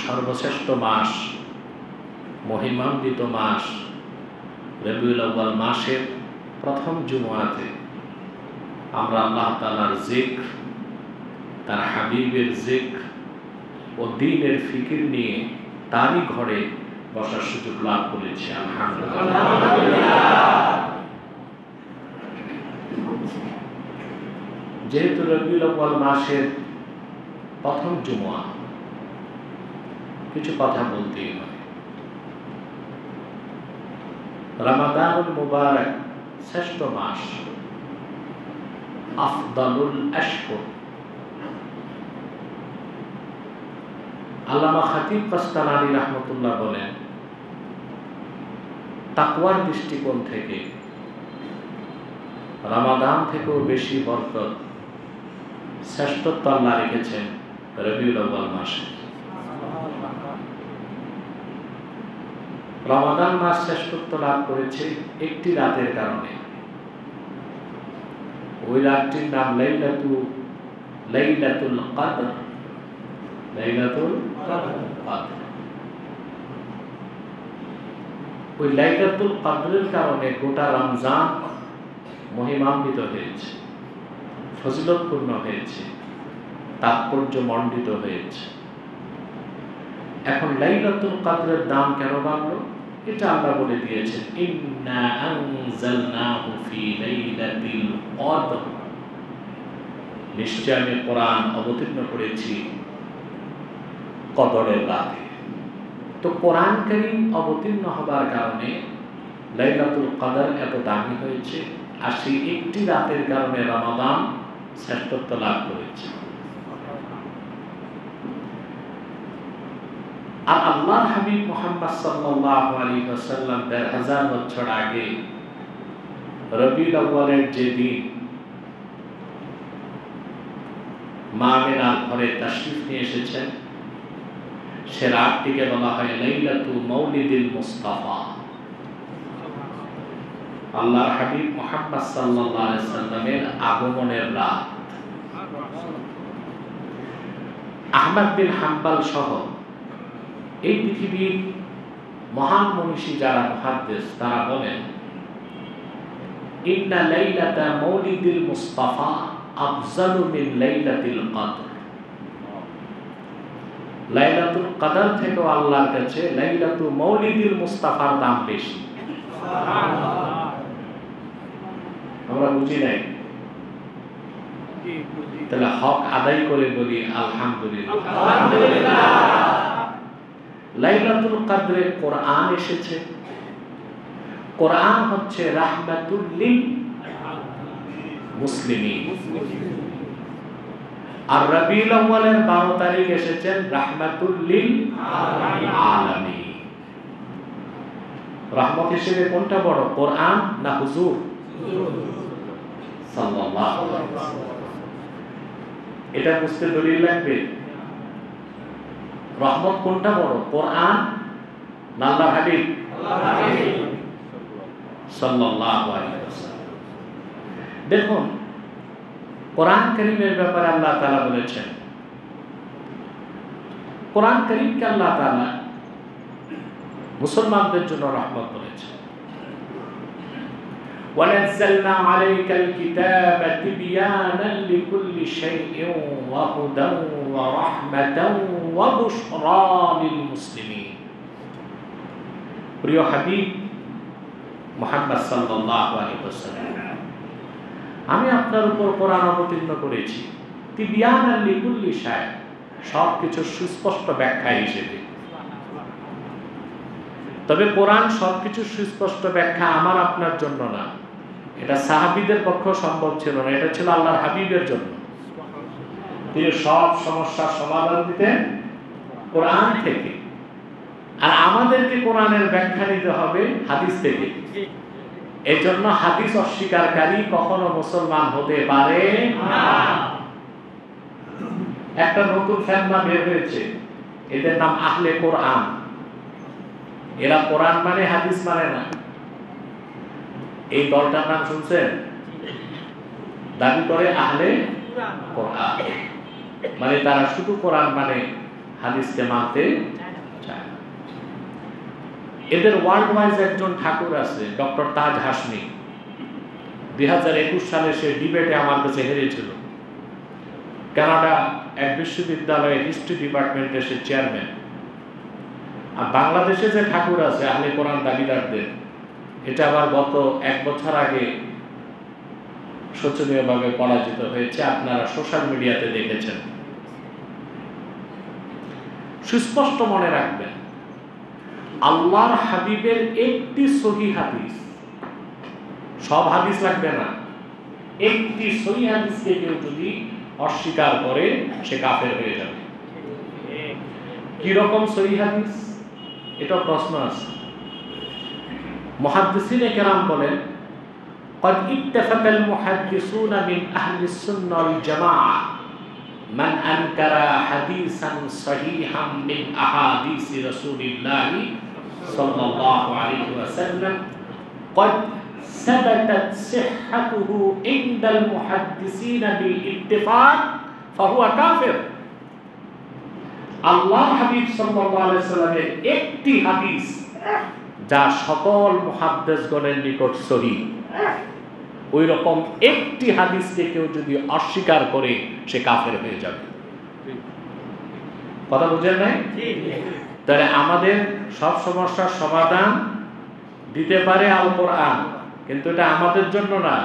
সর্বশ্রেষ্ঠ মাস, মহিমান্বিত মাস রবিউল আউয়াল মাসের প্রথম জুমআতে আমরা আল্লাহ তাআলার যিকর, তার হাবিবের যিকর ও দ্বীনের ফিকির নিয়ে তারই ঘরে বসার সুযোগ লাভ করেছি। আলহামদুলিল্লাহ। যেহেতু রবিউল আউয়াল মাসের প্রথম জুমআ, কিছু কথা বলতেই হয়। রমাদানুল মুবারক শ্রেষ্ঠ মাস, আফদালুল আশহুর। আল্লামা খাতিব কাস্তালানী রাহমাতুল্লাহ বলেন, তাকওয়ার দৃষ্টিকোণ থেকে রমাদান থেকেও বেশি বরকত, শ্রেষ্ঠত্ব আল্লাহ রেখেছেন রবিউল আউয়াল মাসে। রমাদান মাস শ্রেষ্ঠত্ব লাভ করেছে একটি রাতের কারণে। ওই রাতটির নাম লাইলাতুল কদর। লাইলাতুল কদর। ওই লাইলাতুল কদরের কারণে গোটা রমজান মহিমান্বিত হয়েছে, ফজিলতপূর্ণ হয়েছে, তাৎপর্যমণ্ডিত হয়েছে। এখন লাইলাতুল কদরের দাম কেন বাড়লো? এটা আল্লাহ বলে দিয়েছেন, ইন্না আনজালনাহু ফি লাইলাতিল কদর। নিশ্চয় আমি কোরআন অবতীর্ণ করেছি কদরের রাতে। তো কোরআন কারীম অবতীর্ণ হবার কারণে লাইলাতুল কদর এত দামি হয়েছে, আর সেই একটি রাতের কারণে রমাদান শ্রেষ্ঠত্ব লাভ করেছে। আর আল্লাহর হাবিব মুহাম্মদ সাল্লাল্লাহু আলাইহি ওয়াসাল্লাম ১৫০০ বছর আগে রবিউল আউয়ালের যে দিন মা আমিনার ঘরে তাশরিফ নিয়ে এসেছেন, সে রাতটিকে বলা হয় লাইলাতু মাউলিদিল মুস্তাফা। আল্লাহর হাবিব মুহাম্মদ সাল্লাল্লাহু আলাইহি ওয়াসাল্লামের আগমনের রাত। আহমদ বিন হাম্বল সহ এই পৃথিবীর মহান মনীষী যারা মুহাদ্দিস, তারা বলেন, ইন্না লাইলাতা মাউলিদিল মুস্তাফা আফজালু মিন লাইলাতিল কদর। লাইলাতুল কদর থেকে আল্লাহর কাছে লাইলাতু মাউলিদিল মুস্তাফার দাম বেশি। সুবহানাল্লাহ। আমরা বুঝি নাই, তাহলে হক আদায় করে বলি আলহামদুলিল্লাহ। আলহামদুলিল্লাহ। লাইলাতুল কদরে কোরআন এসেছে। কোরআন হচ্ছে রাহমাতুল লিল মুসলিমিন। আর রবিউল আউয়ালের ১২ তারিখ এসেছেন রাহমাতুল লিল আলামিন। রহমত হিসেবে কোনটা বড়, কোরআন না হুজুর সাল্লাল্লাহু আলাইহি ওয়াসাল্লাম? এটা বুঝতে দলিল লাগবে। রহমত কোনটা বড়, কোরআন না আল্লাহর হাবিব সাল্লাল্লাহু আলাইহি ওয়াসাল্লাম? দেখুন, কোরআন কারীমের ব্যাপারে আল্লাহ তাআলা বলেছেন, কোরআন কারীমকে আল্লাহ তাআলা মুসলমানদের জন্য রহমত বলেছেন। وَنَزَّلْنَا عَلَيْكَ الْكِتَابَ تِبْيَانًا لِكُلِّ شَيْءٍ وَهُدًى وَرَحْمَةً وَبُشْرَى لِلْمُسْلِمِينَ। প্রিয় হাবিব মুহাম্মদ সাল্লাল্লাহু আলাইহি ওয়াসাল্লাম, আমি আপনার উপর কোরআন অবতীর্ণ করেছি তিবয়ানান লিকুল্লি শাই, সবকিছুর সুস্পষ্ট ব্যাখ্যা হিসেবে। তবে কোরআন সবকিছুর সুস্পষ্ট ব্যাখ্যা আমার আপনার জন্য না, এটা সাহাবীদের পক্ষে সম্ভব ছিল না, এটা ছিল আল্লাহর হাবিবের জন্য। তিনি সব সমস্যার সমাধান দিতেন কোরআন থেকে, আর আমাদেরকে কোরআনের ব্যাখ্যা নিতে হবে হাদিস থেকে। এই জন্য হাদিস অস্বীকারী কখনো মুসলমান হতে পারে না। একটা নতুন ফেতনা বের হয়েছে, এদের নাম আহলে কোরআন। এরা কোরআন মানে হাদিস মানে না। এই দলটার নাম শুনছেন? দাবি করে আহলে কোরআন, মানে তারা শুধু কোরআন মানে, হাদিসকে মানতে চায় না। এদের ওয়ার্ল্ড ওয়াইজ একজন ঠাকুর আছে, ডক্টর তাজ হাসমি। 2021 সালে সে ডিবেটে আমার কাছে হেরেছিল। কানাডা এক বিশ্ববিদ্যালয়ের হিস্ট্রি ডিপার্টমেন্টের সে চেয়ারম্যান। আর বাংলাদেশে যে ঠাকুর আছে আহলে কোরআন দাবিদারদের, এটা আবার গত 1 বছর আগে শোচনীয়ভাবে পরাজিত হয়েছে। আপনারা সোশ্যাল মিডিয়াতে দেখেছেন। সুস্পষ্ট মনে রাখবেন, আল্লাহর হাবিবের একটি সহিহ হাদিস, সব হাদিস লাগবে না, একটি সহিহ হাদিসকে কেউ যদি অস্বীকার করে সে কাফের হয়ে যাবে। কি রকম সহিহ হাদিস? এটা প্রশ্ন আছে। মুহাদ্দিসিনে কেরাম বলেন, قد اتفق المحدثون من أهل السنة والجماعة من أنكر حديثا صحيحا من أحاديث رسول الله صلى الله عليه وسلم قد ثبتت صحته عند المحدثين بالاتفاق فهو كافر। আল্লাহর হাবিব সাল্লাল্লাহু আলাইহি ওয়াসাল্লামের একটি হাদিস যা সকল মুহাদ্দিসগণের নিকট সহিহ, ওই রকম একটি হাদিসকে কেউ যদি অস্বীকার করে সে কাফের হয়ে যাবে। কথা বুঝেন নাই? তাহলে আমাদের সব সমস্যার সমাধান দিতে পারে আল কোরআন, কিন্তু এটা আমাদের জন্য না,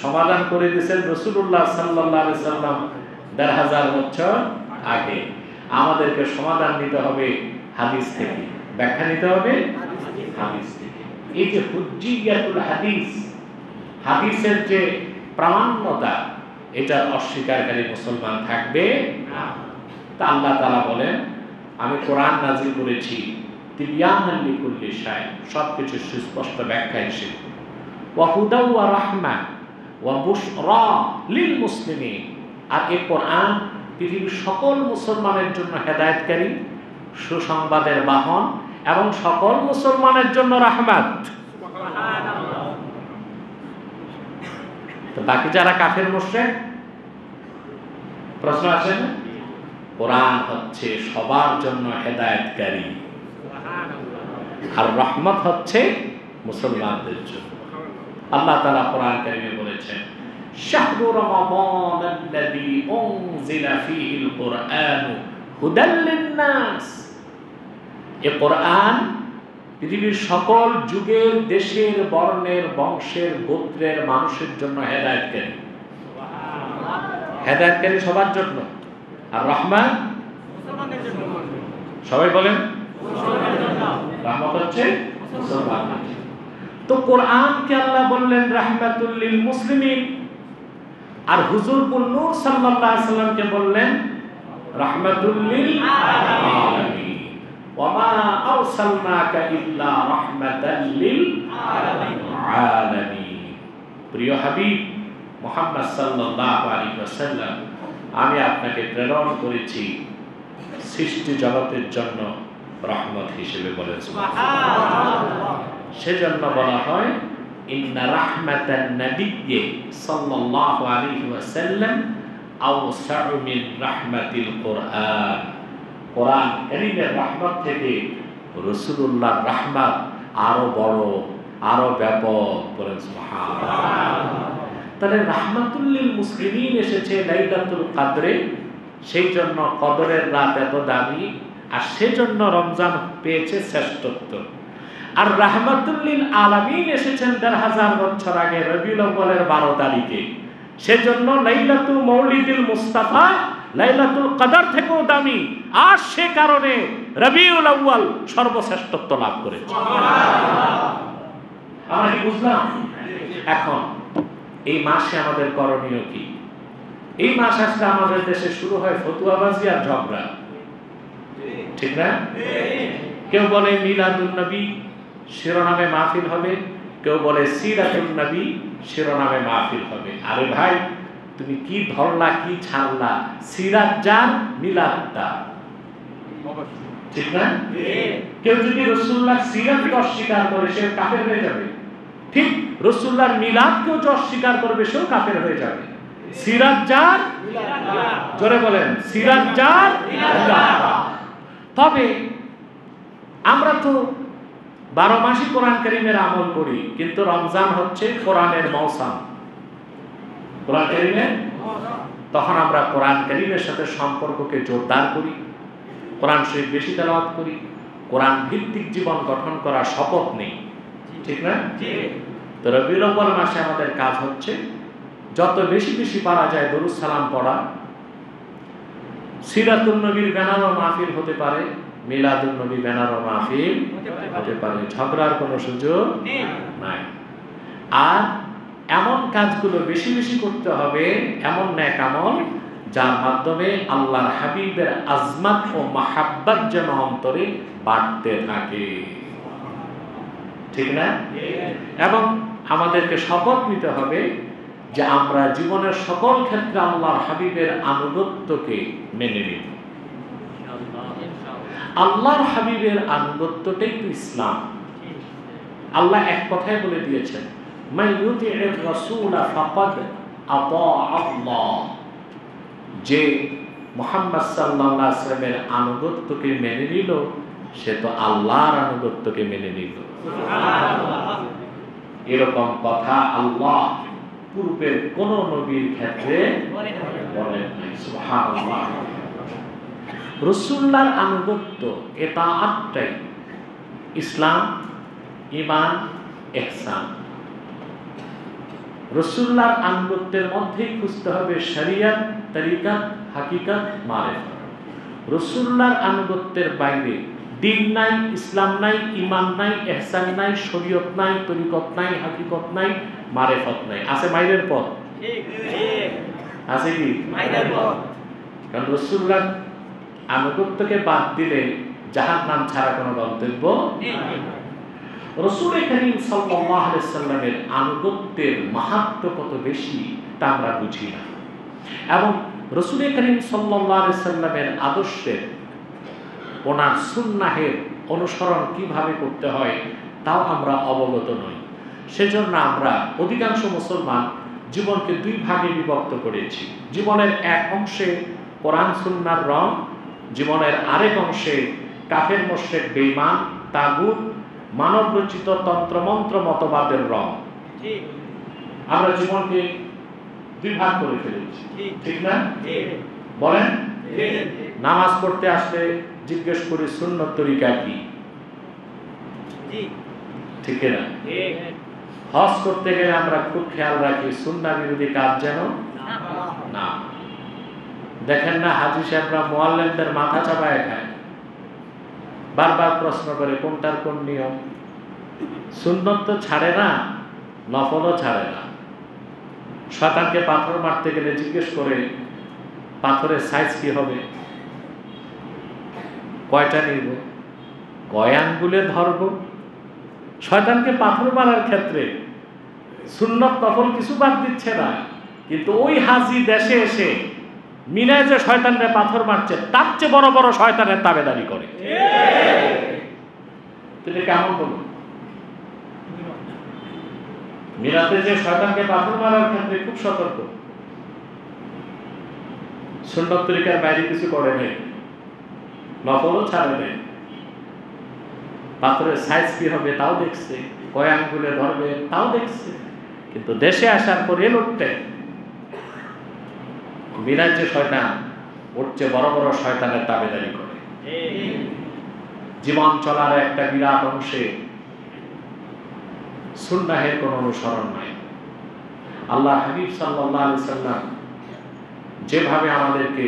সমাধান করে দিয়েছেন রাসূলুল্লাহ সাল্লাল্লাহু আলাইহি ওয়াসাল্লাম ১৫০০ বছর আগে। আমাদেরকে সমাধান নিতে হবে হাদিস থেকে, ব্যাখ্যা নিতে হবে হাদিস থেকে। এই যে হুজ্জিয়াতুল হাদিস, হাদিসের যে প্রামাণ্যতা, এটার অস্বীকারী মুসলমান থাকবে না। তা আল্লাহ তাআলা বলেন, আমি কোরআন নাযিল করেছি তিবয়ানান লিকুল্লি শাই, সবকিছু সুস্পষ্ট ব্যাখ্যা হিসেবে, ওয়া হুদা ওয়া রাহমা ওয়া বুশরা লিল মুসলিমিন। আর এই কোরআন পৃথিবীর সকল মুসলমানের জন্য হেদায়েতকারী, সুসংবাদের বাহন এবং সকল মুসলমানের জন্য রাহমাত। তো বাকি যারা কাফের মুশরিক, প্রশ্ন আসে না? কোরআন হচ্ছে সবার জন্য হেদায়েতকারী, আর রহমত হচ্ছে মুসলমানদের জন্য। আল্লাহ তাআলা কোরআন কারীমে বলেছেন, শাহরু রমাদানাল্লাযী উনজিলা ফীহিল কুরআনু হুদাল লিন-নাস। এই কোরআন পৃথিবীর সকল যুগের, দেশের, বর্ণের, বংশের, গোত্রের মানুষের জন্য হেদায়েতকারী। হেদায়েতকারী সবার জন্য, আর রহমান মুসলমানদের জন্য। সবাই বলেন মুসলমানদের জন্য। রহমত হচ্ছে মুসলমানদের জন্য। তো কোরআনকে আল্লাহ বললেন রাহমাতুল লিল মুসলিমিন, আর হুজুর নূর সাল্লাল্লাহু আলাইহি ওয়াসাল্লামকে বললেন রাহমাতুল লিল আলামিন। ওয়া মা আরসালনাকা ইল্লা রাহমাতাল লিল আলামিন। প্রিয় হাবিব মুহাম্মদ সাল্লাল্লাহু আলাইহি ওয়াসাল্লাম, আমি আপনাকে প্রেরণ করেছি সৃষ্টি জগতের জন্য রহমত হিসেবে। বলেন সুবহানাল্লাহ। সেজন্য বলা হয় ইন্না রাহমাতান নাবিয়্যি সাল্লাল্লাহু আলাইহি ওয়াসাল্লাম আওসাউ মিন রাহমাতিল কুরআন। কোরআন কারীমের রহমত থেকে রাসূলুল্লাহর রহমত আরো বড়, আরো ব্যাপক। বলেন সুবহানাল্লাহ। তাহলে রাহমাতুল লিল মুসলিমিন এসেছে লাইলাতুল কদরে, সেই জন্য কদরের রাত এত দামি, আর সেজন্য রমজান পেয়েছে শ্রেষ্ঠত্ব। আর রাহমাতুল লিল আলামিন এসেছেন ১৫০০ বছর আগে রবিউল আউয়ালের ১২ তারিখে, সেজন্য লাইলাতুল মাউলিদুল মুস্তাফা লাইলাতুল কদর থেকেও দামি, আর সে কারণে রবিউল আউয়াল সর্বশ্রেষ্ঠত্ব লাভ করেছে। আমরা কি বুঝলাম? এখন এই মাসে আমাদের করণীয় কি? এই মাস আসলে আমাদের দেশে শুরু হয় ফতুয়াবাজি আর ঝগড়া, ঠিক না? কেউ বলে মিলাদুন নবী শিরোনামে মাহফিল হবে, কেউ বলে সিরাতুন নবী শিরোনামে মাহফিল হবে। আরে ভাই, তুমি কি ধরলা, কি ছাড়লা? সিরাত যার, মিলাদ তার, ঠিক না? কেউ যদি রাসূলুল্লাহর সিরাতকে অস্বীকার করে সে কাফের হয়ে যাবে, ঠিক রাসূলুল্লাহর মিলাদকেও যে অস্বীকার করবে সেও কাফের হয়ে যাবে। সিরাত যার, জোরে বলেন, সিরাত যার, মিলাদ তার। তবে আমরা তো 12 মাসই কোরআন কারীমের আমল করি, কিন্তু রমজান হচ্ছে কোরআনের মৌসুম, কোরআন কারীমের, তখন আমরা কোরআন কারীমের সাথে সম্পর্ককে জোরদার করি, কোরআন শরীফ বেশি তেলাওয়াত করি, কোরআন ভিত্তিক জীবন গঠন করার শপথ নেই, ঠিক না? তো রবিউল আউয়াল মাসে আমাদের কাজ হচ্ছে যত বেশি বেশি পারা যায় দরুদ সালাম পড়া, সিরাতুন নবীর ব্যানার ও মাহফিল হতে পারে, মিলাদুন নবী ব্যানার ও মাহফিল হতে পারে, ঝগড়ার কোনো সুযোগ নাই। আর এমন কাজগুলো বেশি বেশি করতে হবে, এমন নেক আমল যার মাধ্যমে আল্লাহর হাবিবের আজমত ও মাহাব্বত যেন অন্তরে বাড়তে থাকে, ঠিক না? এবং আমাদেরকে শপথ নিতে হবে যে আমরা জীবনের সকল ক্ষেত্রে আল্লাহর হাবিবের আনুগত্যকে মেনে নিব। আল্লাহর হাবিবের আনুগত্যটাই তো ইসলাম। আল্লাহ এক কথায় বলে দিয়েছেন, মান ইউতি'ir রাসূল ফাকাদ আতা আল্লাহ, যে মুহাম্মদ সাল্লাল্লাহু আলাইহি ওয়াসাল্লামের আনুগত্যকে মেনে নিল সে তো আল্লাহর আনুগত্যকে মেনে নিল। সুবহানাল্লাহ। এরকম কথা আল্লাহ পূর্বের কোন নবীর ক্ষেত্রে বলেন নাই। সুবহানাল্লাহ। রাসূলুল্লাহর আনুগত্য, ইতাআতটাই ইসলাম, ঈমান, ইহসান। রাসূলুল্লাহর আনুগত্যের মধ্যেই খুঁজতে হবে শরীয়ত, তরিকত, হাকিকত, মারিফত। রাসূলুল্লাহর আনুগত্যের বাইরে দিন নাই, ইসলাম নাই, ঈমান নাই, ইহসান নাই, শরীয়ত নাই, তরিকত নাই, হাকিকত নাই, মারিফত নাই। আছে মাইরের পথ? ঠিক ঠিক। আছে কি মাইরের পথ? কারণ রাসূলুল্লাহর আনুগত্যকে বাদ দিলে জাহান্নাম ছাড়া কোনো গন্তব্য নেই। রাসূল করিম সাল্লাল্লাহু আলাইহি ওয়াসাল্লামের আনুগত্যের মাহাত্ম্য কত বেশি তা আমরা বুঝি না, এবং রাসূল করিম সাল্লাল্লাহু আলাইহি ওয়াসাল্লামের আদর্শের, ওনার সুন্নাহের অনুসরণ কিভাবে করতে হয় তাও আমরা অবগত নই। সেজন্য আমরা অধিকাংশ মুসলমান জীবনকে দুই ভাগে বিভক্ত করেছি। জীবনের এক অংশে কোরআন সুন্নাহর রং, জীবনের আরেক অংশে কাফের মুশরিক, বেঈমান, তাগুত, মানব রচিত তন্ত্রমন্ত্র মতবাদের রং। আমরা জীবনকে দুই ভাগ করে ফেলেছি, ঠিক না? বলেন, নামাজ পড়তে আসলে জিজ্ঞেস করি সুন্নত তরিকা কি, ঠিক না? হজ করতে গেলে আমরা খুব খেয়াল রাখি সুন্নাহ বিরোধী কাজ যেন না। দেখেন না হাজী সাহেবরা মুআল্লিমদের মাথা চাপায় খায়, বারবার প্রশ্ন করে কোনটার কোন নিয়ম। সুন্নত তো ছাড়ে না, নফলও ছাড়ে না। শয়তানকে পাথর মারতে গেলে জিজ্ঞেস করে পাথরের সাইজ কি হবে, কয়টা নিব, কয় আঙ্গুলে ধরব। শয়তানকে পাথর মারার ক্ষেত্রে সুন্নত নফল কিছু বাদ দিচ্ছে না, কিন্তু ওই হাজী দেশে এসে মিনায় যে শয়তানরে পাথর মারছে তার চেয়ে বড় বড় শয়তানের তাবেদারি করে। এটা কেমন বলুন? মিনাতে যে শয়তানকে পাথর মারার ক্ষেত্রে খুব সতর্ক, সুন্নত তরিকার বাইরে কিছু করে নেই, নফলও ছাড়ে নেই। পাথরের সাইজ কি হবে তাও দেখছে, কয় আঙ্গুলে ধরবে তাও দেখছে, কিন্তু দেশে আসার পর এ লোকটা মিনার যে শয়তান ওর চেয়ে বড় বড় শয়তানের তাবেদারি করে। জীবন চলার একটা বিরাট অংশে সুন্নাহের কোনো অনুসরণ নাই। আল্লাহ হাবিব সাল্লাল্লাহু আলাইহি সাল্লাম যেভাবে আমাদেরকে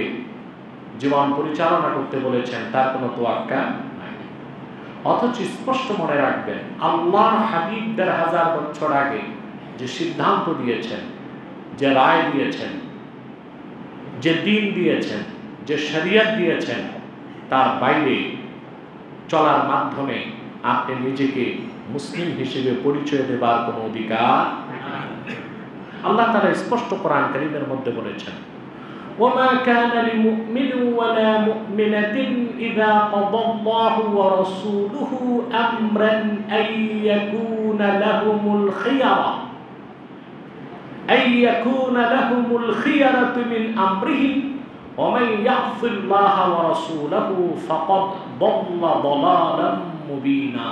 জীবন পরিচালনা করতে বলেছেন তার কোনো তোয়াক্কা নাই। অথচ স্পষ্ট মনে রাখবেন, আল্লাহর হাবিব ১,৫০০ বছর আগে যে সিদ্ধান্ত দিয়েছেন, যে রায় দিয়েছেন, যে দিন দিয়েছেন, যে শরীয়ত দিয়েছেন, তার বাইরে চলার মাধ্যমে আপনি নিজেকে মুসলিম হিসেবে পরিচয় দেবার কোনো অধিকার নাই। আল্লাহ তাআলা স্পষ্ট কোরআন কারীমের মধ্যে বলেছেন, ওয়ামা কানা লিমুমিন ওয়ালা মুমিনাতিন ইযা কাদাল্লাহু ওয়া রাসূলুহু আমরান আইয়াকুনা লাহুমুল খিয়ারাতু মিন আমরিহিম ওয়া মান ইয়াসিল্লাহা ওয়া রাসূলুহু ফাকাদ দাল্লা দালালাম মুবিনা।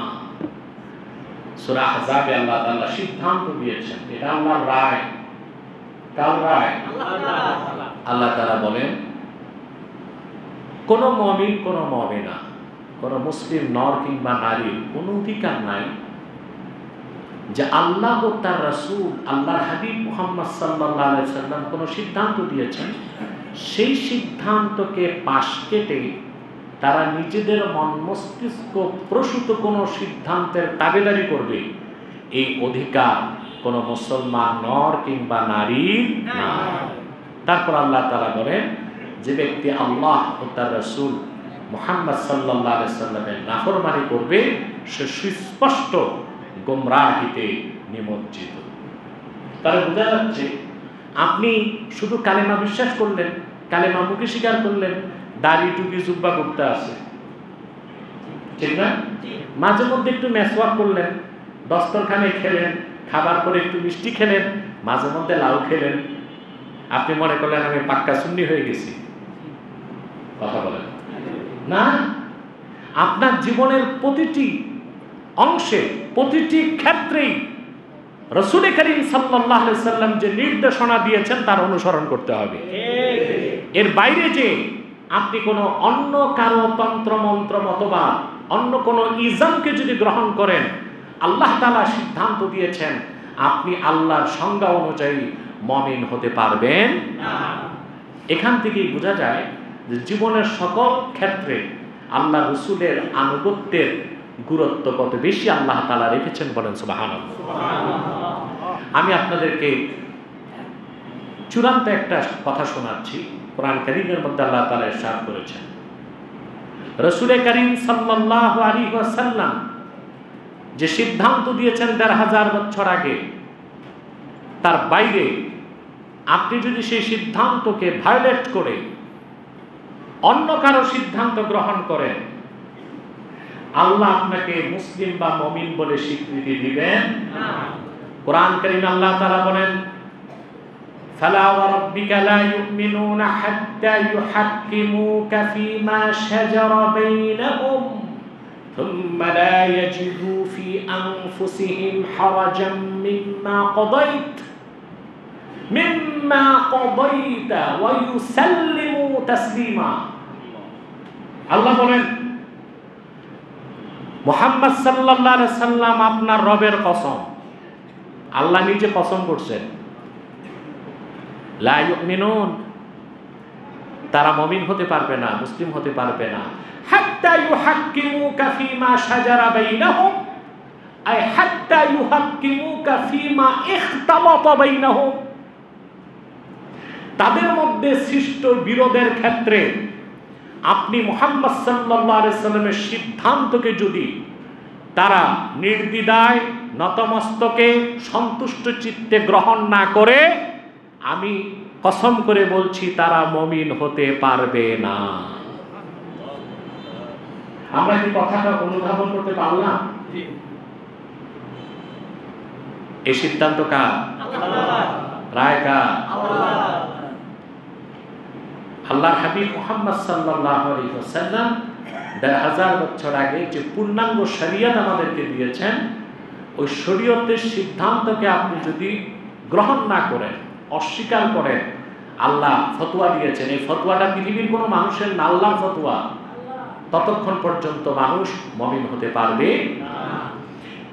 সূরা আহজাবে আল্লাহ তাআলা সিদ্ধান্ত দিয়েছেন, এটা আল্লাহর রায়। কার রায়? আল্লাহ তাআলা বলেন, কোন মুমিন, কোন মুমিনা, কোন মুসলিম নর কিংবা নারীর কোনো অধিকার নাই যে আল্লাহ ও তার রাসূল আল্লাহর হাবিব মুহাম্মদ সাল্লাল্লাহু আলাইহি সাল্লাম কোন সিদ্ধান্ত দিয়েছেন, সেই সিদ্ধান্তকে পাশ কেটে তারা নিজেদের মন মস্তিষ্ক প্রসূত কোনো সিদ্ধান্তের তাবেদারি করবে, এই অধিকার কোন মুসলমান নর কিংবা নারীর না। তারপর আল্লাহ তাআলা বলেন, যে ব্যক্তি আল্লাহ ও তার রাসূল মুহাম্মদ সাল্লাল্লাহু আলাইহি সাল্লামের নাফরমানি করবে, সে সুস্পষ্ট গোমরাহিতে নিমজ্জিত। তারা বোঝা যাচ্ছে, আপনি শুধু কালেমা বিশ্বাস করলেন, কালেমা মুখে স্বীকার করলেন, দাড়ি টুপি জুব্বা করতে আছে, ঠিক না? মাঝে মধ্যে একটু মেসওয়াক করলেন, দস্তরখানে খেলেন, খাবার পরে একটু মিষ্টি খেলেন, মাঝে মধ্যে লাউ খেলেন, আপনি মনে করলেন আমি পাক্কা সুন্নি হয়ে গেছি। কথা বলেন না, আপনার জীবনের প্রতিটি অংশে, প্রতিটি ক্ষেত্রেই রাসূল করিম সাল্লাল্লাহু আলাইহি সাল্লাম যে নির্দেশনা দিয়েছেন তার অনুসরণ করতে হবে। এর বাইরে যে আপনি কোনো অন্য কারো তন্ত্র মন্ত্র মতবাদ, অন্য কোনো ইজমকে যদি গ্রহণ করেন, আল্লাহ তাআলা সিদ্ধান্ত দিয়েছেন আপনি আল্লাহর সংজ্ঞা অনুযায়ী মুমিন হতে পারবেন না। এখান থেকেই বোঝা যায় যে জীবনের সকল ক্ষেত্রে আল্লাহ রাসূলের আনুগত্যের গুরুত্ব কত বেশি আল্লাহ তাআলা রেখেছেন, বলেন সুবহানাল্লাহ। আমি আপনাদেরকে চূড়ান্ত একটা কথা শোনাচ্ছি। কোরআন কারীমের মধ্যে আল্লাহ তাআলা ইরশাদ করেছেন, রাসূল করিম সাল্লাল্লাহু আলাইহি ওয়াসাল্লাম যে সিদ্ধান্ত দিয়েছেন ১৫০০ বছর আগে, তার বাইরে আপনি যদি সেই সিদ্ধান্তকে ভায়োলেট করে অন্য কারো সিদ্ধান্ত গ্রহণ করেন, আল্লাহ আপনাকে মুসলিম বা মুমিন বলে স্বীকৃতি দিবেন না। কোরআন কারীমে আল্লাহ তাআলা বলেন, ফালা ওয়া রাব্বিকা লা ইউমিনুনা হাত্তা ইউহাক্কিমুকা ফীমা শাজারা বাইনাহুম থুম্মা লা ইয়াজিদু ফী আনফুসিহিম হারাজাম মিম্মা কাদাইতা ওয়া ইউসাল্লিমু তাসলিমা। আল্লাহ বলেন, মুহাম্মদ সাল্লাল্লাহু আলাইহি সাল্লাম আপনার রবের কসম, আল্লাহ নিজে কসম করছেন, লা ইউমিনুন, তারা মুমিন হতে পারবে না, মুসলিম হতে পারবে না, হাত্তা ইউহাক্কিমুকা ফীমা শাজারা বাইনাহুম, আই হাত্তা ইউহাক্কিমুকা ফীমা ইখতালাতা বাইনাহুম, তাদের মধ্যে সৃষ্ট বিরোধের ক্ষেত্রে আপনি মুহাম্মদ সাল্লাল্লাহু আলাইহি সাল্লামের সিদ্ধান্তকে যদি তারা নির্দ্বিধায় নতমস্তকে সন্তুষ্ট চিত্তে গ্রহণ না করে, আমি কসম করে বলছি তারা মুমিন হতে পারবে না। আমরা কি কথাটা অনুধাবন করতে পারলাম? এই সিদ্ধান্ত কার? রায় কার? আল্লাহর হাবিব মুহাম্মদ সাল্লাল্লাহু আলাইহি ওয়াসাল্লাম ১৫০০ বছর আগে যে পূর্ণাঙ্গ শরীয়ত আমাদেরকে দিয়েছেন, ওই শরীয়তের সিদ্ধান্তকে আপনি যদি গ্রহণ না করেন, অস্বীকার করেন, আল্লাহ ফতোয়া দিয়েছেন, এই ফতোয়াটা পৃথিবীর কোনো মানুষের না, আল্লাহর ফতোয়া, ততক্ষণ পর্যন্ত মানুষ মুমিন হতে পারবে না।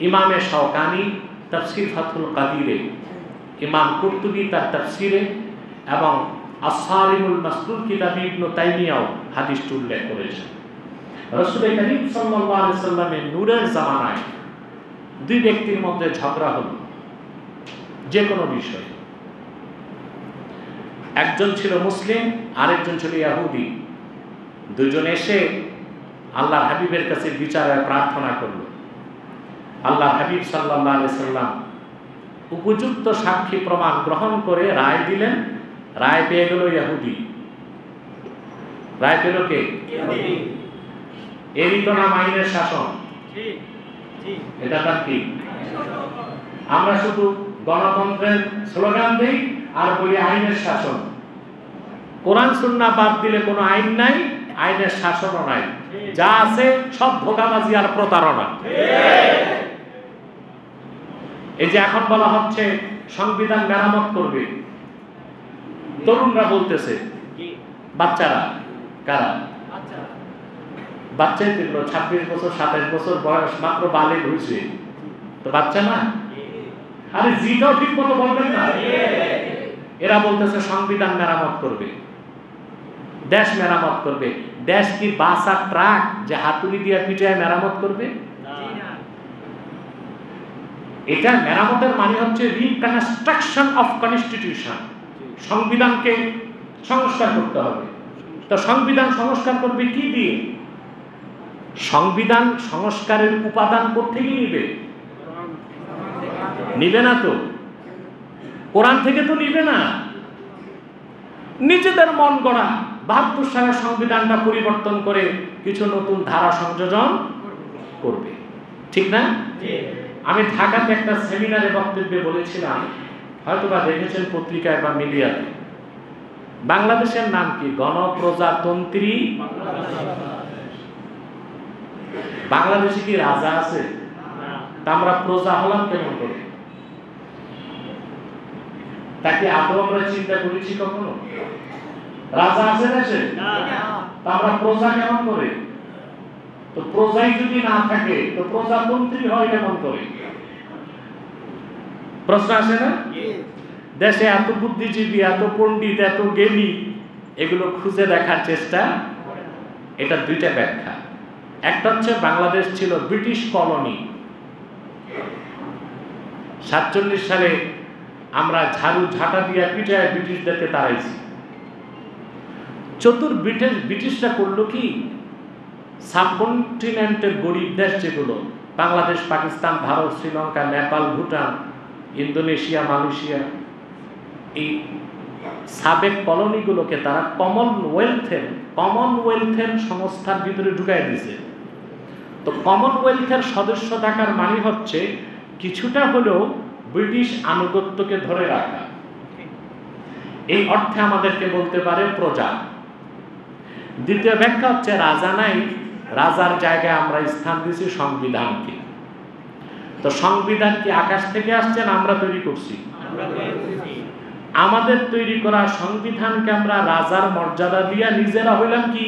ইমামে শাওকানি তাফসীর ফাথুল কাদিরে, ইমাম কুরতুবী তার তাফসীরে এবং আসসারিমুল মাসলুল কিতাবে ইবনে তাইমিয়াও হাদিসটি উল্লেখ করেছেন। রাসূল করিম সাল্লাল্লাহু আলাইহি সাল্লামের নূরের জামানায় দুই ব্যক্তির মধ্যে ঝগড়া হলো যে কোনো বিষয়ে। একজন ছিল মুসলিম, আরেকজন ছিল ইহুদি। দুজন এসে আল্লাহর হাবিবের কাছে বিচারের প্রার্থনা করল। আল্লাহর হাবিব সাল্লাল্লাহু আলাইহি সাল্লাম উপযুক্ত সাক্ষী প্রমাণ গ্রহণ করে রায় দিলেন। রায় পেয়ে গেল ইহুদি। রায় পেল কে? এরই তো নাম আইনের শাসন। এটা তার কি? আমরা শুধু গণতন্ত্রের স্লোগান দিই আর বলি আইনের শাসন। কোরআন সুন্নাহ বাদ দিলে কোনো আইন নাই, আইনের শাসনও নাই, যা আছে সব ধোঁকাবাজি আর প্রতারণা। এই যে এখন বলা হচ্ছে সংবিধান মেরামত করবে, তরুণরা বলতেছে, বাচ্চারা কারা? বাচ্চাই তো 26 বছর 27 বছর বয়স, মাত্র বালেগ হয়েছে, তো বাচ্চা না? আরে জিটাও ঠিক মতো বলবেন না। এরা বলতেছে সংবিধান মেরামত করবে, দেশ মেরামত করবে। দেশ কি বাস আর ট্রাক যে হাতুড়ি দিয়ে পিটায় মেরামত করবে? এটা মেরামতের মানে হচ্ছে রিকনস্ট্রাকশন অফ কনস্টিটিউশন। সংবিধানকে সংস্কার করতে হবে। তো সংবিধান সংস্কার করবে কি দিয়ে? সংবিধান সংস্কারের উপাদান কোত্থেকে নিবে? নিবে না তো, কোরআন থেকে তো নিবে না, নিজেদের মন গড়া 72 সালের সংবিধানটা পরিবর্তন করে কিছু নতুন ধারা সংযোজন করবে, ঠিক না? আমি ঢাকাতে একটা সেমিনারে বক্তব্যে বলেছিলাম, হয়তোবা দেখেছেন পত্রিকায় বা মিডিয়াতে, বাংলাদেশের নাম কি? গণপ্রজাতন্ত্রী বাংলাদেশে কি রাজা আছে? তা আমরা প্রজা হলাম কেমন করে? তাকে আদৌ আমরা চিন্তা করেছি কখনো? রাজা আছে দেশে, তা আমরা প্রজা কেমন করে? তো প্রজাই যদি না থাকে তো প্রজাতন্ত্রী হয় কেমন করে? প্রশ্ন আসে না? দেশে এত বুদ্ধিজীবী, এত পণ্ডিত, এত জ্ঞানী, এগুলো খুঁজে দেখার চেষ্টা। এটা দুইটা ব্যাখ্যা। একটা হচ্ছে বাংলাদেশ ছিল ব্রিটিশ কলোনি, 47 সালে আমরা ঝাড়ু ঝাঁটা দিয়ে পিটায় ব্রিটিশদেরকে তাড়াইছি। ব্রিটিশরা করলো কি, সাবকন্টিনেন্টের গরিব দেশ যেগুলো বাংলাদেশ, পাকিস্তান, ভারত, শ্রীলঙ্কা, নেপাল, ভুটান, ইন্দোনেশিয়া, মালয়েশিয়া, এই সাবেক কলোনিগুলোকে তারা কমনওয়েলথের সংস্থার ভিতরে ঢুকাই দিয়েছে। তো কমনওয়েলথের সদস্য থাকার মানে হচ্ছে কিছুটা হলেও ব্রিটিশ আনুগত্যকে ধরে রাখা। এই অর্থে আমাদেরকে বলতে পারে প্রজা। দ্বিতীয় ব্যাখ্যা হচ্ছে রাজা নাই, রাজার জায়গায় আমরা স্থান দিয়েছি সংবিধানকে। তো সংবিধান কি আকাশ থেকে আসছে না আমরা তৈরি করছি? আমাদের তৈরি করা সংবিধানকে আমরা রাজার মর্যাদা দিয়া নিজেরা হইলাম কি?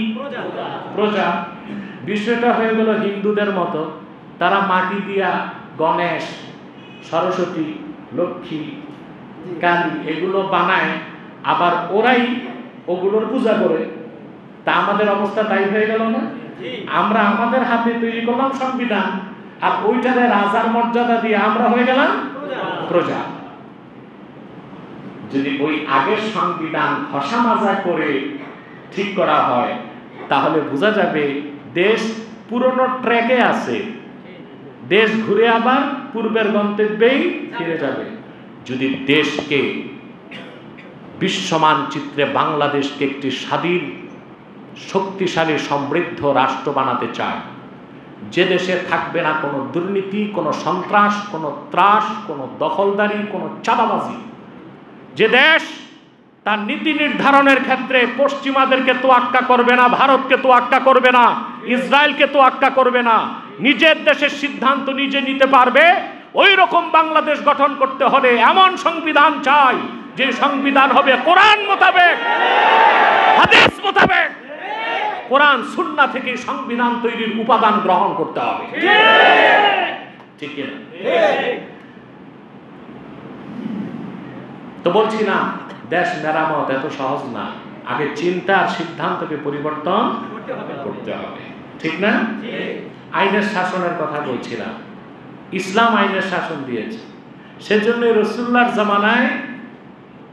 প্রজা। বিষয়টা হয়ে গেল হিন্দুদের মতো, তারা মাটি দিয়া গণেশ, সরস্বতী, লক্ষ্মী, কালী এগুলো বানায়, আবার ওরাই ওগুলোর পূজা করে। তা আমাদের অবস্থা তাই হয়ে গেল না? আমরা আমাদের হাতে তৈরি করলাম সংবিধান, আর ওইটারে রাজার মর্যাদা দিয়ে আমরা হয়ে গেলাম প্রজা। যদি ওই আগের সংবিধান ঘষা মাজা করে ঠিক করা হয়, তাহলে বোঝা যাবে দেশ পুরনো ট্র্যাকে আছে, দেশ ঘুরে আবার পূর্বের গন্তব্যেই ফিরে যাবে। যদি দেশকে বিশ্বমানচিত্রে বাংলাদেশকে একটি স্বাধীন, শক্তিশালী, সমৃদ্ধ রাষ্ট্র বানাতে চায়, যে দেশে থাকবে না কোনো দুর্নীতি, কোনো সন্ত্রাস, কোনো ত্রাস, কোনো দখলদারি, কোনো চাঁদাবাজি, যে দেশ তার নীতি নির্ধারণের ক্ষেত্রে পশ্চিমাদেরকে তোয়াক্কা করবে না, ভারতকে তোয়াক্কা করবে না, ইসরায়েলকে তোয়াক্কা করবে না, নিজের দেশের সিদ্ধান্ত নিজে নিতে পারবে, ওই রকম বাংলাদেশ গঠন করতে হলে এমন সংবিধান চাই যে সংবিধান হবে কোরআন মোতাবেক, হাদিস মোতাবেক। কোরআন সুন্নাহ থেকে সংবিধান তৈরির উপাদান গ্রহণ করতে হবে, ঠিক কি না? তো বলছি না, দেশ মেরামত এত সহজ না, আগে চিন্তা আর সিদ্ধান্তকে পরিবর্তন করতে হবে, ঠিক না? আইনের শাসনের কথা বলছিলাম, ইসলাম আইনের শাসন দিয়েছে, সেজন্য রাসূলুল্লাহর জামানায়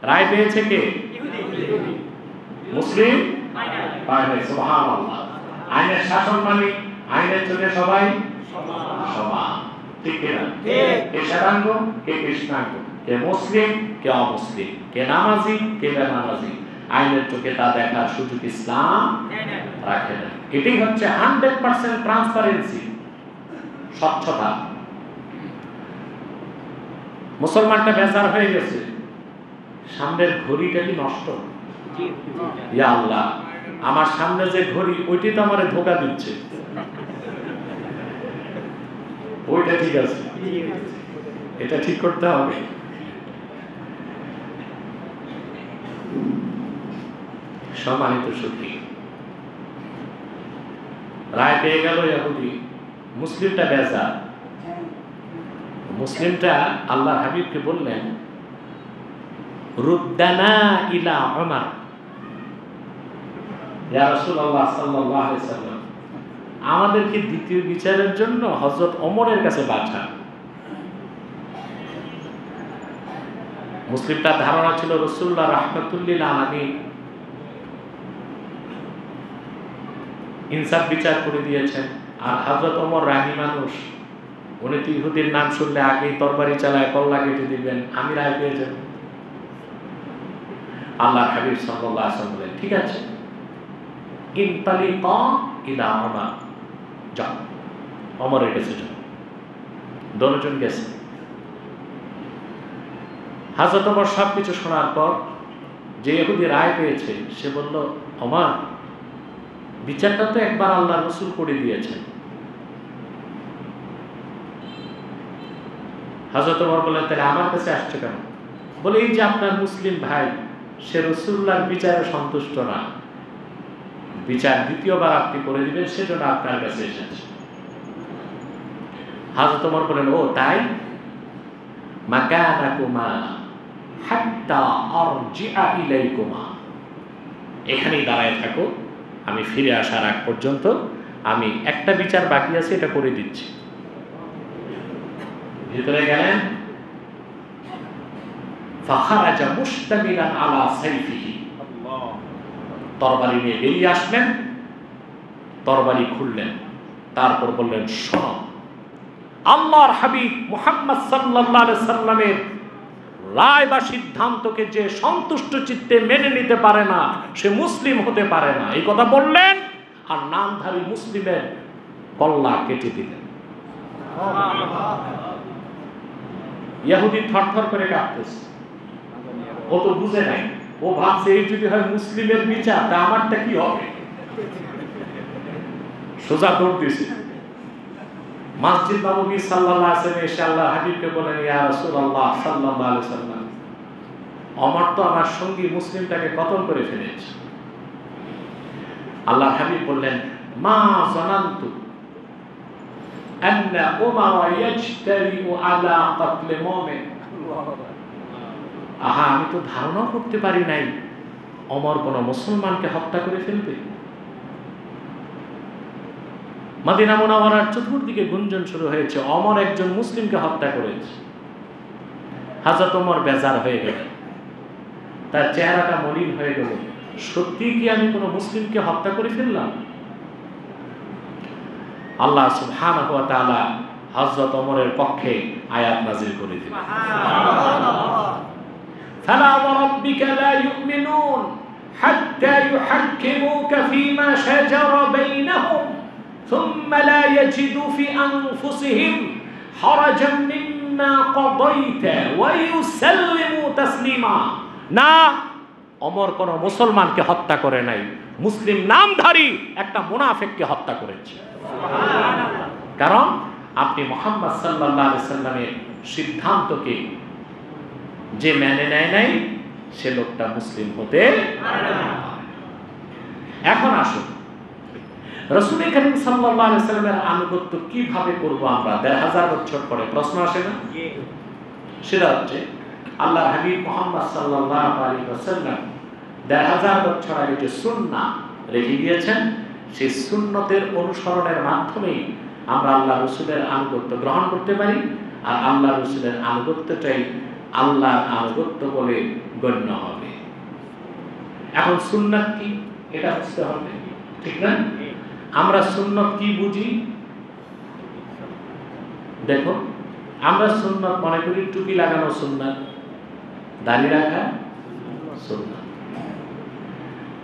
রায় পেয়েছে কে? মুসলিম সুবহানাল্লাহ। আইনের শাসন মানে আইনের চোখে সবাই সমান, ঠিক কিনা? কে শ্বেতাঙ্গ, কে কৃষ্ণাঙ্গ, কে মুসলিম, কে অমুসলিম, কে নামাজি, কে বেনামাজি, আইনের চোখে তা দেখার সুযোগ ইসলাম রাখে না। এটাই হচ্ছে 100% ট্রান্সপারেন্সি, স্বচ্ছতা। মুসলমানটা বেজার হয়ে গেছে, সামনের ঘড়িটা কি নষ্ট? ইয়া আল্লাহ, আমার সামনে যে ঘড়ি ওইটাই তো আমারে ধোকা দিচ্ছে, ওইটা ঠিক আছে, এটা ঠিক করতে হবে। সম্মানিত সুধী, রায় পেয়ে গেল ইহুদি, মুসলিমটা বেজার। মুসলিমটা আল্লাহর হাবিবকে বললেন, রুদ্দানা ইলা উমর, ইয়া রাসূলুল্লাহ সাল্লাল্লাহু আলাইহি ওয়াসাল্লাম, আমাদেরকে দ্বিতীয় বিচারের জন্য হযরত ওমরের কাছে পাঠান। মুসলিমটার ধারণা ছিল রাসূলুল্লাহ রাহমাতুল লিল আলামিন ইনসাফ বিচার করে দিয়েছেন, আর হযরত ওমর রাগী মানুষ, উনি তো ইহুদির নাম শুনলে আগেই তরবারি চালায় কল্লা কেটে দিবেন, আমি রায় পেয়ে যাব। আল্লাহর হাবিব সাল্লাল্লাহু আলাইহি ওয়াসাল্লাম বলেন, ঠিক আছে, ইনতালিকা ইলা উমর, যাও ওমরের কাছে যাও। দুজন গেছে। হযরত ওমর সবকিছু শোনার পর যে ইহুদি রায় পেয়েছে সে বলল, ওমর, বিচারটা তো একবার আল্লাহ রাসূল করে দিয়েছেন। হযরত ওমর বললেন, তাহলে আমার কাছে আসছে কেন? বলে, এই যে আপনার মুসলিম ভাই, সে রাসূলুল্লাহর বিচারে সন্তুষ্ট না, বিচার দ্বিতীয়বার আপনি করে দিবেন, সেজন্য আপনার কাছে এসেছে। হযরত ওমর বলেন, ও তাই, মাকানাকুমা হাত্তা আরজিআ ইলাইকুমা, এখানেই দাঁড়ায় থাকো, আমি ফিরে আসার আগ পর্যন্ত। আমি একটা বিচার বাকি আছে, এটা করে দিচ্ছি। ভিতরে গেলেন, ফাখারাজা মুশতামিলান আলা সাইফিহি, তরবারি নিয়ে বেরিয়ে আসলেন, তরবারি খুললেন, তারপর বললেন, শোনো, আল্লাহর হাবিব মুহাম্মদ সাল্লাল্লাহু আলাইহি সাল্লামের রায় বা সিদ্ধান্তকে যে সন্তুষ্ট চিত্তে মেনে নিতে পারে না, সে মুসলিম হতে পারে না, এই কথা বললেন, আর নামধারী মুসলিমের কল্লা কেটে দিলেন। ইহুদি থরথর করে কাঁপতেছে, ও তো বুঝে নাই, ও ভাবছে এই যদি হয় মুসলিমের বিচার, তা আমারটা কি হবে। সোজা দৌড় দিয়েছে মসজিদ নববী সাল্লাল্লাহু আলাইহি ওয়াসাল্লাম এসে আল্লাহর হাবিবকে বলেন, ইয়া রাসূলুল্লাহ সাল্লাল্লাহু আলাইহি ওয়াসাল্লাম, ওমর তো আমার সঙ্গী মুসলিমটাকে কতল করে ফেলেছে। আল্লাহর হাবিব বললেন, মা জানান্তু আন্না উমর ইয়াজতারিউ আলা কতল মুমিন, আহা, আমি তো ধারণা করতে পারি নাই ওমর কোন মুসলমানকে হত্যা করে ফেলবে। মদিনা মুনাওয়ারার চতুর্দিকে গুঞ্জন শুরু হয়েছে, ওমর একজন মুসলিমকে হত্যা করেছে। হযরত ওমর বেজার হয়ে গেল, তার চেহারাটা মলিন হয়ে গেল, সত্যি কি আমি কোনো মুসলিমকে হত্যা করে ফেললাম? আল্লাহ সুবহানাহু ওয়া তাআলা হযরত ওমরের পক্ষে আয়াত নাযিল করে দিলেন, ফালা ওয়া রাব্বিকা লা ইউমিনুন হাত্তা ইউহাক্কিমুকা ফীমা শাজারা বাইনাহুম সুম্মা লা ইয়াজিদু ফি আনফুসিহিম হারাজান মিম্মা কাদাইতা ওয়া ইউসাল্লিমু তাসলিমা। না, ওমর কোন মুসলমানকে হত্যা করে নাই, মুসলিম নামধারী একটা মুনাফিককে হত্যা করেছে। কারণ আপনি মুহাম্মদ সাল্লাল্লাহু আলাইহি সাল্লামের সিদ্ধান্তকে যে মেনে নেয় নাই, সে লোকটা মুসলিম হতে পারে না। এখন আসুন, রাসূল করিম সাল্লাল্লাহু আলাইহি সাল্লামের আনুগত্য কিভাবে করব আমরা ১৫০০ বছর পরে? প্রশ্ন আসে না? সেটা হচ্ছে, আল্লাহর হাবিব মুহাম্মদ সাল্লাল্লাহু আলাইহি ওয়াসাল্লাম ১৫০০ বছর আগে যে সুন্নাহ রেখে দিয়েছেন, সেই সুন্নতের অনুসরণের মাধ্যমেই আমরা আল্লাহ রাসূলের আনুগত্য গ্রহণ করতে পারি, আর আল্লাহ রাসূলের আনুগত্যটাই আল্লাহর আনুগত্য বলে গণ্য হবে। এখন সুন্নাত কি, এটা বুঝতে হবে, ঠিক না? আমরা সুন্নাত কি বুঝি? দেখো, আমরা সুন্নাত মনে করি টুপি লাগানো সুন্নাত, দাড়ি রাখা সুন্নাত,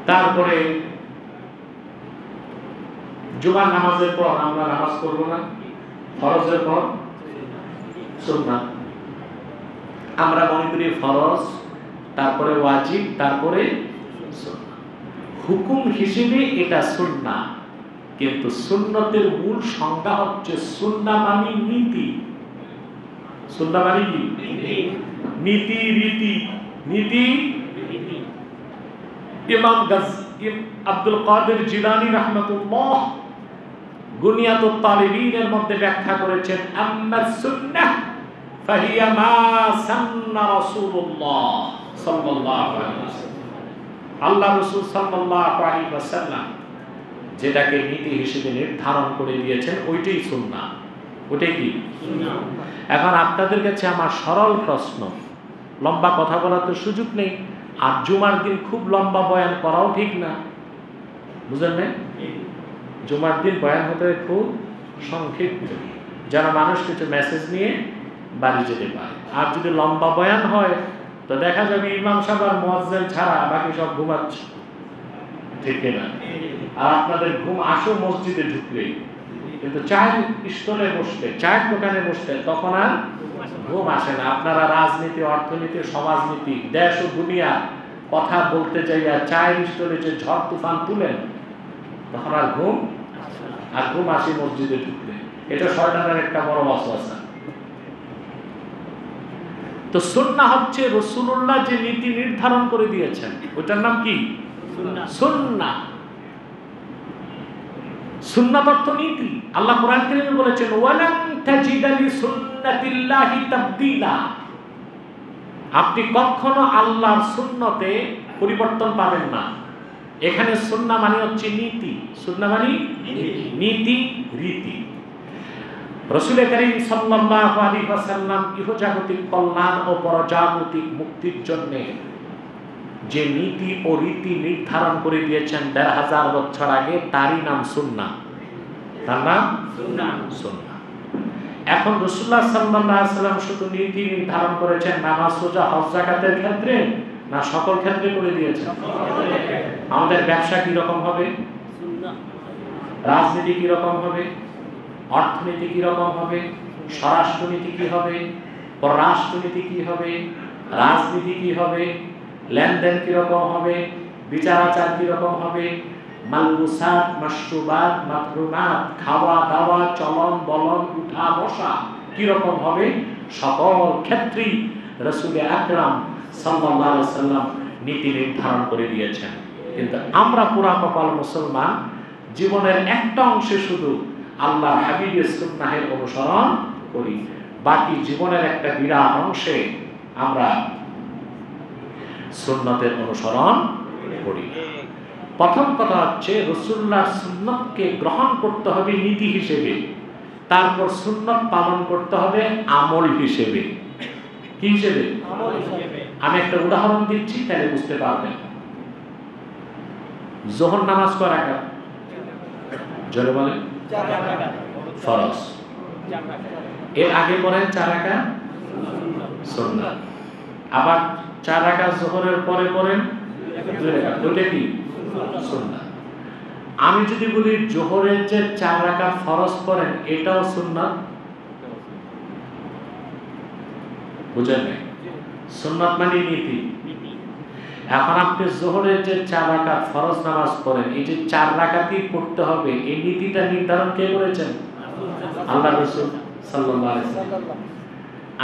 তারপরে জুমার নামাজের পর আমরা নামাজ পড়ব না, ফরজের পর সুন্নাত। আমরা মনে করি ফরজ, তারপরে ওয়াজিব, তারপরে সুন্নাত। হুকুম হিসেবে এটা সুন্নাহ, কিন্তু সুন্নতের মূল সংজ্ঞা হচ্ছে সুন্নাহ মানে নীতি। সুন্নাহ মানে কি? নীতি, রীতি, নীতি। ইমাম আব্দুল কাদের জিলানী রাহমাতুল্লাহ গুনিয়াতুত তালিবিনের মধ্যে ব্যাখ্যা করেছেন, আম্মা সুন্নাহ ফাহিয়া মা সান্না রাসূলুল্লাহ সাল্লাল্লাহু আলাইহি ওয়াসাল্লাম। আল্লাহ রাসূল সাল্লাল্লাহু আলাইহি ওয়াসাল্লাম যেটাকে নীতি হিসেবে নির্ধারণ করে দিয়েছেন ওইটাই সুন্নাহ। ওইটাই কি সুন্নাহ? এখন আপনাদের কাছে আমার সরল প্রশ্ন, লম্বা কথা বলার তো সুযোগ নেই, আর জুমার দিন খুব লম্বা বয়ান করাও ঠিক না, বুঝলেন না? জুমার দিন বয়ান হতে খুব সংক্ষিপ্ত, যেন মানুষ কিছু মেসেজ নিয়ে বাড়ি যেতে পারে। আর যদি লম্বা বয়ান হয় তো দেখা যাবে ইমাম সাহেব আর মুয়াজ্জিন ছাড়া বাকি সব ঘুমাচ্ছে, ঠিক না? আর আপনাদের ঘুম আসো মসজিদে ঢুকলেই, কিন্তু চায়ের স্টলে বসতে, চায়ের দোকানে বসতে তখন আর ঘুম আসে না। আপনারা রাজনীতি, অর্থনীতি, সমাজনীতি, দেশ ও দুনিয়া কথা বলতে যাইয়া চায়ের স্টলে যে ঝড় তুফান তুলেন তখন আর ঘুম আসে মসজিদে ঢুকলে। এটা শয়তানের একটা বড় ওয়াসওয়াসা। তো সুন্নাহ হচ্ছে রাসূলুল্লাহ যে নীতি নির্ধারণ করে দিয়েছেন, ওটার নাম কি? সুন্নাহ। সুন্নাত অর্থ নীতি। আল্লাহ কোরআন কারীমে বলেছেন, ওয়ালান তাজিদা লিসুন্নাতিল্লাহি তাবদীলা। আপনি কখনো আল্লাহর সুন্নতে পরিবর্তন পাবেন না। এখানে সুন্নাহ মানে হচ্ছে নীতি। সুন্নাহ মানে নীতি, রীতি। রাসূল কারীম সাল্লাল্লাহু আলাইহি ওয়াসাল্লাম ইহজাগতিক কল্যাণ ও পরজাগতিক মুক্তির জন্য যে নীতি ও রীতি নির্ধারণ করে দিয়েছেন ১৫০০ বছর আগে, তারই নাম সুন্নাহ। তার নাম সুন্নাহ। এখন রাসূলুল্লাহ সাল্লাল্লাহু আলাইহি ওয়াসাল্লাম শুধু নীতি নির্ধারণ করেছেন নামাজ, রোজা, হজ, যাকাতের ক্ষেত্রে, না সকল ক্ষেত্রে করে দিয়েছেন? আমাদের ব্যবসা কি রকম হবে, রাজনীতি কি রকম হবে, অর্থনীতি কি রকম হবে, স্বরাষ্ট্রনীতি কি হবে, পররাষ্ট্রনীতি কি হবে, রাজনীতি কি হবে, লেনদেন কি রকম হবে, বিচার আচার কি রকম হবে, মালবুসাত, মাশরুবাত, মাতরুমাত, খাওয়া দাওয়া, চলন বলন, উঠা বসা কি রকম হবে, সকল ক্ষেত্রেই রাসূল আকরাম সাল্লাল্লাহু আলাইহি ওয়াসাল্লাম নীতি নির্ধারণ করে দিয়েছেন। কিন্তু আমরা পুরা কপাল মুসলমান, জীবনের একটা অংশে শুধু আল্লাহর হাবিবের সুন্নাহের অনুসরণ করি, বাকি জীবনের একটা বিরাট অংশে আমরা সুন্নতের অনুসরণ করি। প্রথম কথা হচ্ছে রাসূলুল্লাহর সুন্নতকে গ্রহণ করতে হবে নীতি হিসেবে, তারপর সুন্নত পালন করতে হবে আমল হিসেবে। কি হিসেবে? আমল হিসেবে। আমি একটা উদাহরণ দিচ্ছি, তাহলে বুঝতে পারবেন। যোহর নামাজ কয় রাকাত? জোরে বলেন। 4 রাকাত ফরজ। এর আগে পড়েন 4 রাকাত সুন্নাত। আবার 4 রাকাত যোহরের পরে পড়েন 2 রাকাত। ওটা কি? সুন্নাত। আমি যদি বলি যোহরের যে 4 রাকাত ফরজ পড়েন এটাও সুন্নাত, বুঝেন নাই? সুন্নাত মানে নীতি। এখন আপনি যোহরের যে 4 রাকাত ফরজ নামাজ পড়েন, এই যে 4 রাকাতই পড়তে হবে, এই নীতিটা নির্ধারণ কে করেছেন? আল্লাহ রাসূল সাল্লাল্লাহু আলাইহি ওয়াসাল্লাম।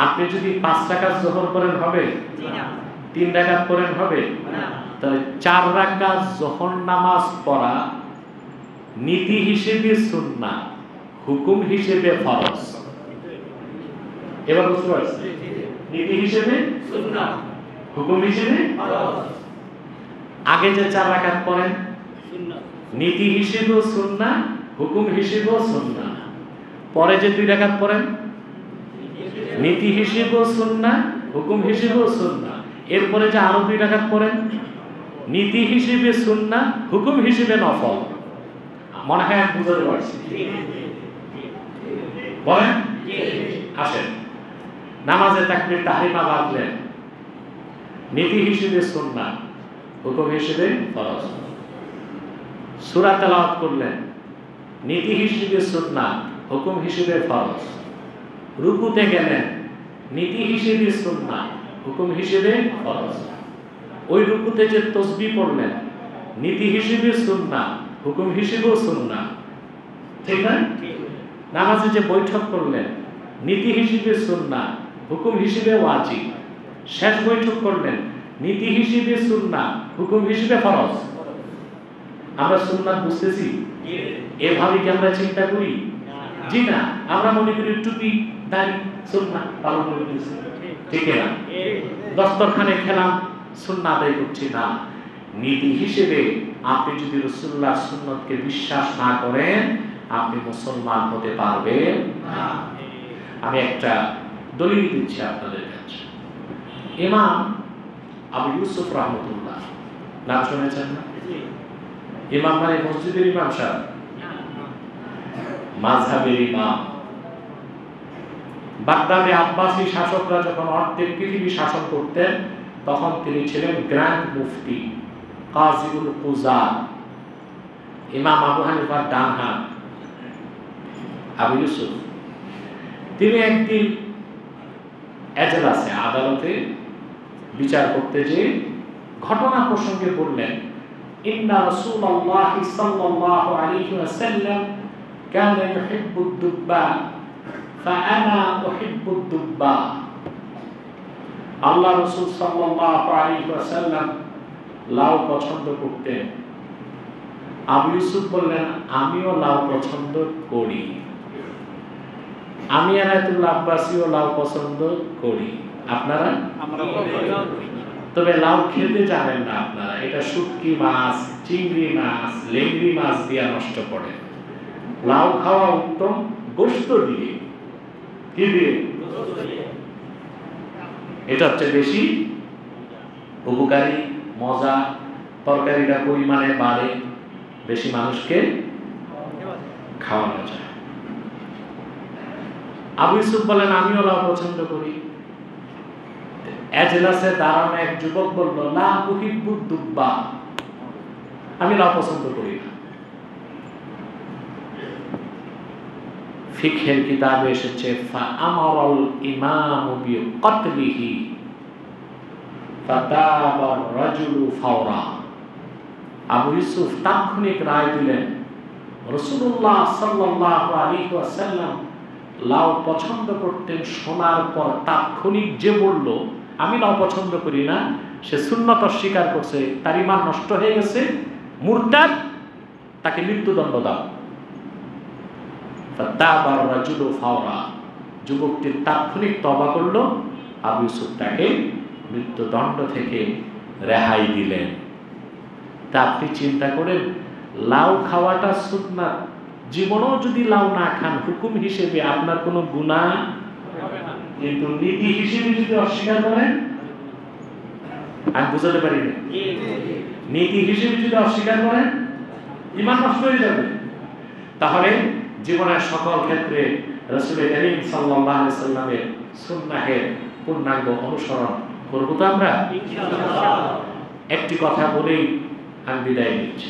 আপনি যদি 5 রাকাত যোহর পড়েন হবে? 3 রাকাত পড়েন হবে? তাহলে 4 রাকাত যোহর নামাজ পড়া নীতি হিসেবে সুন্নাহ, হুকুম হিসেবে ফরজ। এবার বুঝতে পারছেন? নীতি হিসেবে সুন্নাহ, হুকুম হিসেবে ফরজ। আগে যে 4 রাকাত পড়েন সুন্নাহ, নীতি হিসেবেও সুন্নাহ, হুকুম হিসেবেও সুন্নাহ। পরে যে 2 রাকাত পড়েন নীতি হিসেবেও সুন্নাহ, হুকুম হিসেবেও সুন্নাহ। এরপরে যে আরো 2 রাকাত পড়েন নীতি হিসেবে সুন্নাহ, হুকুম হিসেবে নফল। মনে হয় আমি বুঝতে পারছি? বলেন। আসেন, নামাজে তাকবীর তাহরিমা বাঁধলেন, নীতি হিসেবে সুন্নাহ, হুকুম হিসেবে ফরজ। সূরা তেলাওয়াত করলেন, নীতি হিসেবে সুন্নাহ, হুকুম হিসেবে ফরজ। রুকুতে গেলেন, নীতি হিসেবে সুন্নাহ, হুকুম হিসেবে ফরজ। ওই রুকুতে যে তাসবিহ পড়লেন, নীতি হিসেবে সুন্নাহ, হুকুম হিসেবেও সুন্নাহ, ঠিক না? নামাজে যে বৈঠক করলেন নীতি হিসেবে সুন্নাহ, হুকুম হিসেবে ওয়াজিব। শেষ বৈঠক করলেন নীতি হিসেবে সুন্নাহ, হুকুম হিসেবে ফরজ। আমরা সুন্নাহ বুঝতেছি? এভাবে কি আমরা চিন্তা করি? জি না, আমরা মনে করি টুপি দাড়ি সুন্নাহ পালন করতেছি, ঠিক না? দস্তরখানে খেলাম সুন্নাহ আদায় করছি না। নীতি হিসেবে আপনি যদি রাসূলুল্লাহর সুন্নতকে বিশ্বাস না করেন আপনি মুসলমান হতে পারবেন না। আমি একটা দলিল দিচ্ছি আপনাদের কাছে। ইমাম আবু ইউসুফ রাহমাতুল্লাহ, নাম শুনেছেন না? ইমাম মানে মসজিদের ইমাম সাহেব, মাযহাবের ইমাম। বাগদাদে আব্বাসী শাসকরা যখন অর্ধেক পৃথিবী শাসন করতেন তখন তিনি ছিলেন গ্র্যান্ড মুফতি, কাজীউল কুযাত, ইমাম আবু হানিফার ডান হাত আবু ইউসুফ। তিনি একদিন এজলাসে আদালতে বিচার করতে যে ঘটনা প্রসঙ্গে বললেন, ইন্না রাসূলুল্লাহ সাল্লাল্লাহু আলাইহি ওয়াসাল্লাম কানা ইউহিব্বুদ দুব্বা ফাআনা উহিব্বুদ দুব্বা। আল্লাহ রাসূল সাল্লাল্লাহু আলাইহি ওয়াসাল্লাম লাউ পছন্দ করতেন। আবু ইউসুফ বললেন, আমিও লাউ পছন্দ করি। আমি আনায়াতুল্লাহ আব্বাসীও লাউ পছন্দ করি। আপনারা? তবে লাউ খেতে জানেন না আপনারা। এটা শুটকি মাছ, চিংড়ি মাছ, লেংড়ি মাছ দিয়ে নষ্ট করে। লাউ খাওয়া উত্তম গোশত দিয়ে। কি দিয়ে? এটা হচ্ছে বেশি উপকারী, মজা, তরকারিটা পরিমাণে বাড়ে, বেশি মানুষকে খাওয়ানো যায়। আবু ইউসুফ বলেন, আমিও লাউ পছন্দ করি। এজলাসে দাঁড়ানো এক যুবক বলল, লা উহিব্বুদ দুব্বা, আমি লাউ পছন্দ করি না। ফিকহের কিতাবে এসেছে ফাআমারাল ইমামু বিকতলিহি ফাতাবার রাজুলু ফাওরা। আবু ইউসুফ তাৎক্ষণিক রায় দিলেন, রাসূলুল্লাহ সাল্লাল্লাহু আলাইহি ওয়াসাল্লাম লাউ পছন্দ করতেন শোনার পর তাৎক্ষণিক যে বলল আমি লাউ পছন্দ করি না, সে সুন্নত অস্বীকার করছে, তার ঈমান নষ্ট হয়ে গেছে, মুরতাদ, তাকে মৃত্যুদণ্ড দাও। ফাতাবার রাজুলু ফাওরা, যুবকটি তাৎক্ষণিক তওবা করলো, আবু ইউসুফ তাকে মৃত্যুদণ্ড থেকে রেহাই দিলেন। তা আপনি চিন্তা করেন, লাউ খাওয়াটা সুন্নাত, জীবনেও যদি লাউ না খান হুকুম হিসেবে আপনার কোনো গুনাহ হবে না, কিন্তু নীতি হিসেবে যদি অস্বীকার করেন, আমি বুঝাতে পারি না, নীতি হিসেবে যদি অস্বীকার করেন ঈমান নষ্ট হয়ে যাবে। তাহলে জীবনের সকল ক্ষেত্রে রাসূল করিম সাল্লাল্লাহু আলাইহি ওয়াসাল্লামের সুন্নাহের পূর্ণাঙ্গ অনুসরণ করব তো আমরা ইনশাআল্লাহ। একটি কথা বলেই আমি বিদায় নিচ্ছি।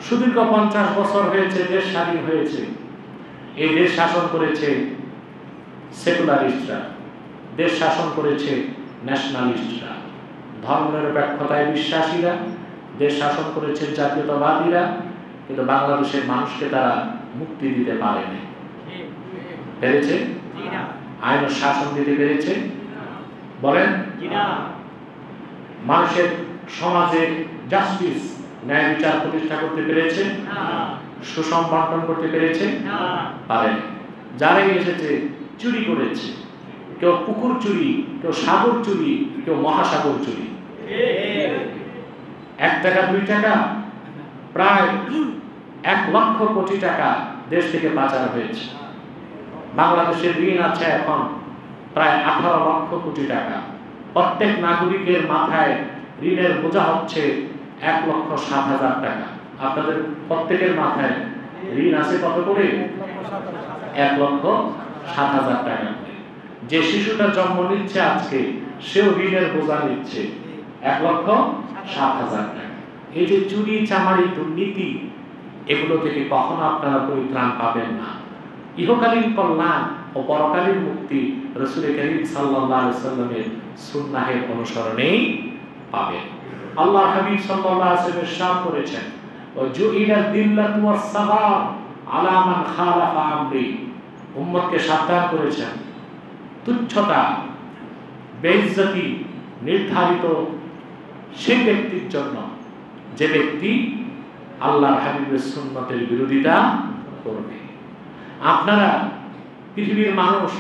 সুদীর্ঘ 50 বছর হয়েছে দেশ স্বাধীন হয়েছে। এই দেশ শাসন করেছে সেকুলারিস্টরা, দেশ শাসন করেছে ন্যাশনালিস্টরা, ধর্মনিরপেক্ষতায় বিশ্বাসীরা, দেশ শাসন করেছে জাতীয়তাবাদীরা, কিন্তু বাংলাদেশের মানুষকে তারা মুক্তি দিতে পারেনি। পেরেছে? আইন শাসন দিতে পেরেছে? বলেন মানুষের সমাজে জাস্টিস, ন্যায় বিচার প্রতিষ্ঠা করতে পেরেছে? সুষম বন্টন করতে পেরেছে? পারেনি। যারাই এসেছে চুরি করেছে, কেউ পুকুর চুরি, কেউ সাগর চুরি, কেউ মহাসাগর চুরি। 1 টাকা 2 টাকা প্রায় 1 লক্ষ কোটি টাকা দেশ থেকে পাচার হয়েছে। বাংলাদেশের ঋণ আছে এখন প্রায় 18 লক্ষ কোটি টাকা। প্রত্যেক নাগরিকের মাথায় ঋণের বোঝা হচ্ছে 1,07,000 টাকা। আপনাদের প্রত্যেকের মাথায় ঋণ আছে কত করে? 1,07,000 টাকা। যে শিশুটা জন্ম নিচ্ছে আজকে, সেও ঋণের বোঝা নিচ্ছে 1,07,000 টাকা। এই যে চুরি, চামারি, দুর্নীতি, এগুলো থেকে কখনো আপনারা পরিত্রাণ পাবেন না। ইহকালীন কল্যাণ ও পরকালীন মুক্তি রাসূল করিম সাল্লাল্লাহু আলাইহি ওয়াসাল্লামের সুন্নাহের অনুসরণেই পাবেন। আল্লাহ হাবিব সাল্লাল্লাহু আলাইহি ওয়াসাল্লাম ইরশাদ করেছেন ওয়াজুইলা দিল্লাতু ওয়াস-সাগার আলা মান খালাফা আমরি, উম্মতকে সাবধান করেছেন তুচ্ছতা বেইজ্জতি নির্ধারিত সেই ব্যক্তির জন্য যে ব্যক্তি আল্লাহর হাবিবের সুন্নতের বিরোধিতা করবে। আপনারা পৃথিবীর মানুষ,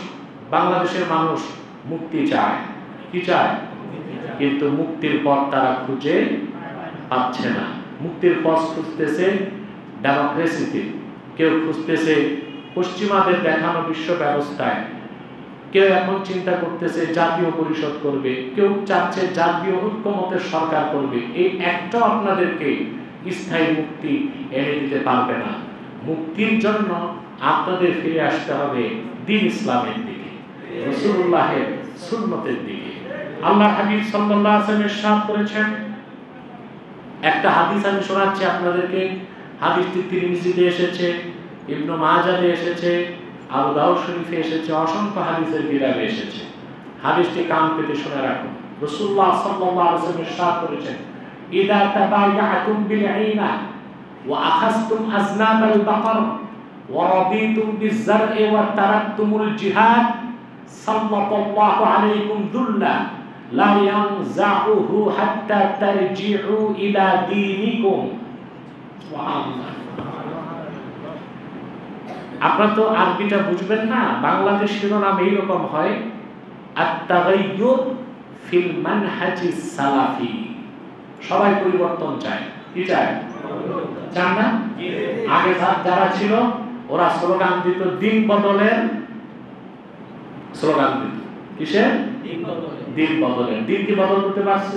বাংলাদেশের মানুষ মুক্তি চায়, কি চায়? কিন্তু মুক্তির পথ তারা খুঁজে পাচ্ছে না। মুক্তির পথ খুঁজতেছে ডেমোক্রেসিতে, কেউ খুঁজতেছে পশ্চিমাদের দেখানো বিশ্ব ব্যবস্থায়, কেউ এখন চিন্তা করতেছে জাতীয় পরিষদ করবে, কেউ চাচ্ছে জাতীয় ঐক্যমতের সরকার করবে। এই একটাও আপনাদেরকে স্থায়ী মুক্তি এনে দিতে পারবে না। মুক্তির জন্য আপনাদের ফিরে আসতে হবে দ্বীন ইসলামের দিকে, রাসূলুল্লাহের সুন্নতের দিকে। আল্লাহ হাবিব সাল্লাল্লাহু আলাইহি ওয়াসাল্লাম ইরশাদ করেছেন, একটা হাদিস আমি শোনাচ্ছি আপনাদেরকে। হাদিসটি তিরমিজিতে এসেছে, ইবনে মাজাহে এসেছে, আবু দাউদ শরীফে এসেছে, অসংখ্য হাদিসের কিতাবে এসেছে। হাদিসটি কান পেতে শুনে রাখুন। রাসূলুল্লাহ সাল্লাল্লাহু আলাইহি ওয়াসাল্লাম ইরশাদ করেছেন, ইদা তাবায়াতুম বিল আইনা ওয়া আখাযতুম আযনাবাল বাকর ওয়া রাদিতুম বিয-যার'i ওয়া তারাকতুমুল জিহাদ সাল্লাল্লাহু আলাইকুম দুল্লা লা ইয়ানজাউহু হাত্তা তারজিউ ইলা দীনিকুম। সুবহানাল্লাহ। আপনারা তো আরবিটা বুঝবেন না, বাংলাদেশ শিরোনাম এইরকম হয়, আত-তাগায়্যুর ফিল মানহাজিস সালাফি। সবাই পরিবর্তন চায়, কি চায়? চান না? আগে যারা ছিল ওরা স্লোগান দিত দিন বদলের, স্লোগান দিত কিসের? দিন বদলের। দিন কি বদল করতে পারছে?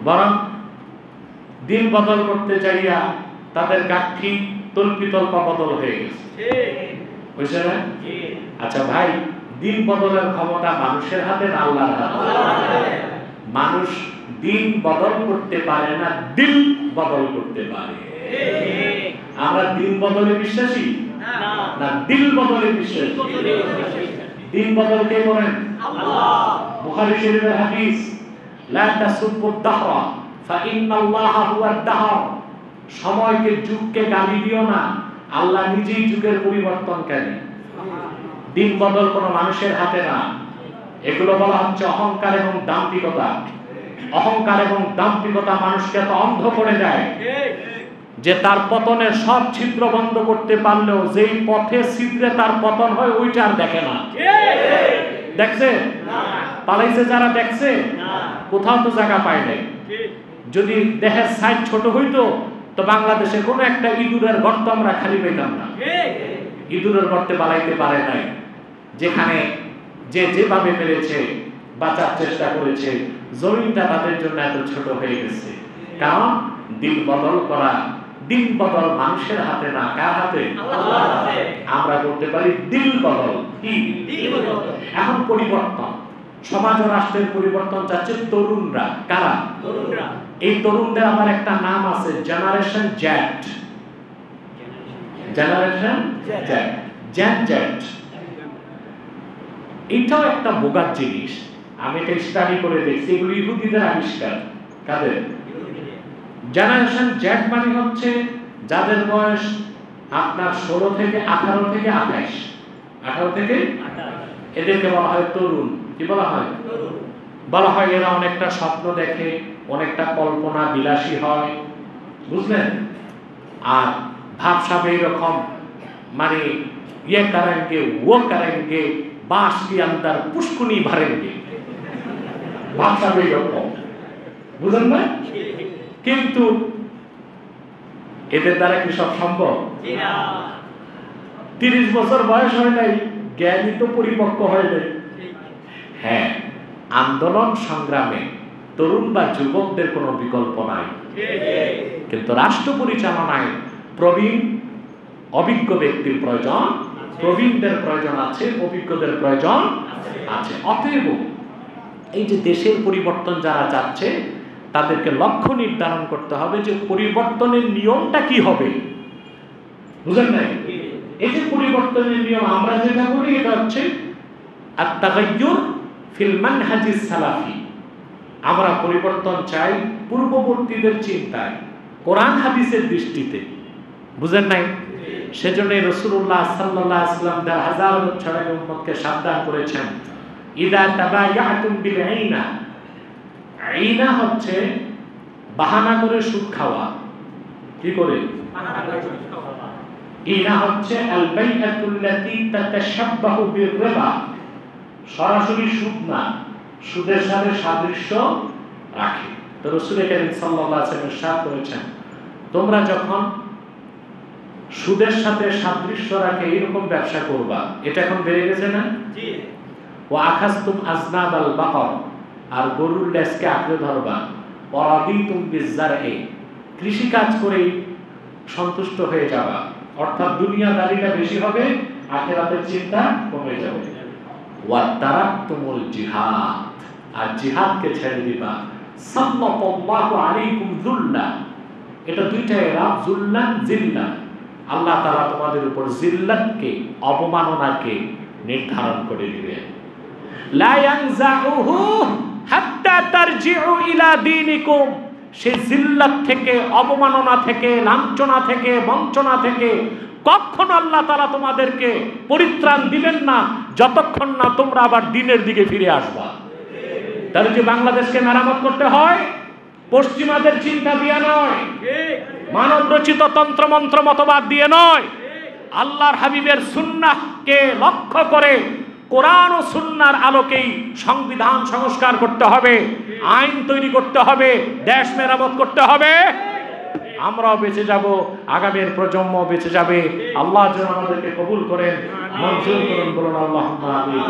বরং দিন বদল করতে চাইয়া তাদের গাঠি তল্পিতল্পা বদল হয়ে গেছে, বুঝছে না? আচ্ছা ভাই, দিন বদলের ক্ষমতা মানুষের হাতে না আল্লাহর হাতে? মানুষ দিন বদল করতে পারে না, দিল বদল করতে পারে। আমরা দিন বদলে বিশ্বাসী না দিল বদলে বিশ্বাসী? দিন বদল কে করেন? আল্লাহ। বুখারী শরীফের হাদিস, লা তাসুব্বুদ দাহরা ফাইন্নাল্লাহা হুয়াদ দাহর। সময়কে, যুগকে গালি দিও না, আল্লাহ নিজেই যুগের পরিবর্তনকারী। দিন বদল কোনো মানুষের হাতে না। এগুলো বলা হচ্ছে অহংকার এবং দাম্ভিকতা। অহংকার এবং দাম্ভিকতা মানুষকে এত অন্ধ করে দেয় যে তার পতনের সব ছিদ্র বন্ধ করতে পারলেও যেই পথে ছিদ্রে তার পতন হয় ওইটা আর দেখে না। দেখছে? পালাইছে যারা দেখছে? কোথাও তো জায়গা পায় নাই। যদি দেহের সাইজ ছোট হইতো তো বাংলাদেশে কোনো একটা ইঁদুরের গর্ত আমরা খালি পেতাম না। ইঁদুরের গর্তে পালাইতে পারে নাই। যেখানে যে যেভাবে পেরেছে বাঁচার চেষ্টা করেছে, জমিনটা তাদের জন্য এত ছোট হয়ে গেছে। কারণ দিন বদল করা, দিন বদল মানুষের হাতে না, কার হাতে? আল্লাহর হাতে। আমরা করতে পারি দিল বদল। কি? দিল বদল। এখন পরিবর্তন, সমাজ ও রাষ্ট্রের পরিবর্তন চাচ্ছে তরুণরা। কারা? তরুণরা। এই তরুণদের আমার একটা নাম আছে, generation Z. Generation Z, Gen Z. এটাও একটা বোগার জিনিস। আমি এটা স্টাডি করে দেখছি, এগুলো ইহুদিদের আবিষ্কার। কাদের? জেনারেশন জেড মানে হচ্ছে যাদের বয়স আপনার 16 থেকে 18 থেকে 28, 18 থেকে 28, এদেরকে বলা হয় তরুণ। কি বলা হয়? বলা হয় এরা অনেকটা স্বপ্ন দেখে, অনেকটা কল্পনা বিলাসী হয়, বুঝলেন? আর ভাবসাব এইরকম, মানে ইয়ে করেঙ্গে ও করেঙ্গে বাঁশ কি আন্দার পুষ্কুনি ভরেঙ্গে, ভাবসাব এইরকম, বুঝলেন না? কিন্তু এদের দ্বারা কি সব সম্ভব? 30 বছর বয়স হয় নাই, জ্ঞানী তো পরিপক্ক হয় নাই। হ্যাঁ, আন্দোলন সংগ্রামে তরুণ বা যুবকদের কোনো বিকল্প নাই, কিন্তু রাষ্ট্র পরিচালনায় প্রবীণ অভিজ্ঞ ব্যক্তির প্রয়োজন, প্রবীণদের প্রয়োজন আছে, অভিজ্ঞদের প্রয়োজন আছে। অতএব এই যে দেশের পরিবর্তন যারা চাচ্ছে তাদেরকে লক্ষ্য নির্ধারণ করতে হবে যে পরিবর্তনের নিয়মটা কি হবে, বুঝলেন না? এই যে পরিবর্তনের নিয়ম আমরা যেটা বলি এটা হচ্ছে আত-তাগায়্যুর ফিল মানহাজিস সালাফি। আমরা পরিবর্তন চাই পূর্ববর্তীদের চিন্তায়, কোরআন হাদিসের দৃষ্টিতে। বুঝেন নাই? সেজন্য রাসূলুল্লাহ সাল্লাল্লাহু আলাইহি ওয়াসাল্লাম ১০০০ বছর আগে উম্মতকে সাবধান করেছেন, ইদা তাবায়াতুম বিল আইনা। আইনা হচ্ছে বাহানা করে সুদ খাওয়া। কি করে? ইনা হচ্ছে আল বাইআতুল্লাতী তাতাশাব্বাহু বির রিবা। সরাসরি সুদ না, সুদের সাথে সাদৃশ্য রাখে। তো রাসূল কারীম সাল্লাল্লাহু আলাইহি ওয়াসাল্লাম ইরশাদ করেছেন, তোমরা যখন সুদের সাথে সাদৃশ্য রাখে এরকম ব্যবসা করবা, এটা এখন বেড়ে গেছে না? জি। ওয়া আখাযতুম আযনাবাল বাকর, আর গরুর লেজকে আঁকড়ে ধরবা। ওয়ারাদিতুম বিজ্জারহি, কৃষি কাজ করে সন্তুষ্ট হয়ে যাবা। অর্থাৎ দুনিয়াদারিটা বেশি হবে, আখিরাতের চিন্তা কমে যাবে। ওয়া তারাকতুমুল জিহাদ, আর জিহাদকে ছেড়ে দিবা। সাল্লাল্লাহু আলাইকুম যুল্লা, এটা দুইটা এরাব, যুল্লান জিল্লা। আল্লাহ তাআলা তোমাদের উপর জিল্লাতকে, অবমাননাকে নির্ধারণ করে দিবেন। লা ইয়ানজাউহু হাত্তা তারজিউ ইলা দীনিকুম, সেই জিল্লাত থেকে, অবমাননা থেকে, লাঞ্ছনা থেকে, বঞ্চনা থেকে কখনো আল্লাহ তাআলা তোমাদেরকে পরিত্রাণ দিবেন না যতক্ষণ না তোমরা আবার দ্বীনের দিকে ফিরে আসবা। তাহলে যে বাংলাদেশকে মেরামত করতে হয় পশ্চিমাদের চিন্তা দিয়ে নয়, মানব রচিত তন্ত্রমন্ত্র মতবাদ দিয়ে নয়, আল্লাহর হাবিবের সুন্নাহকে লক্ষ্য করে কোরআন ও সুন্নাহর আলোকেই সংবিধান সংস্কার করতে হবে, আইন তৈরি করতে হবে, দেশ মেরামত করতে হবে। আমরাও বেঁচে যাব, আগামীর প্রজন্ম বেঁচে যাবে। আল্লাহ যেন আমাদেরকে কবুল করেন, মঞ্জুর করুন, বলুন আল্লাহুম্মা আমিন।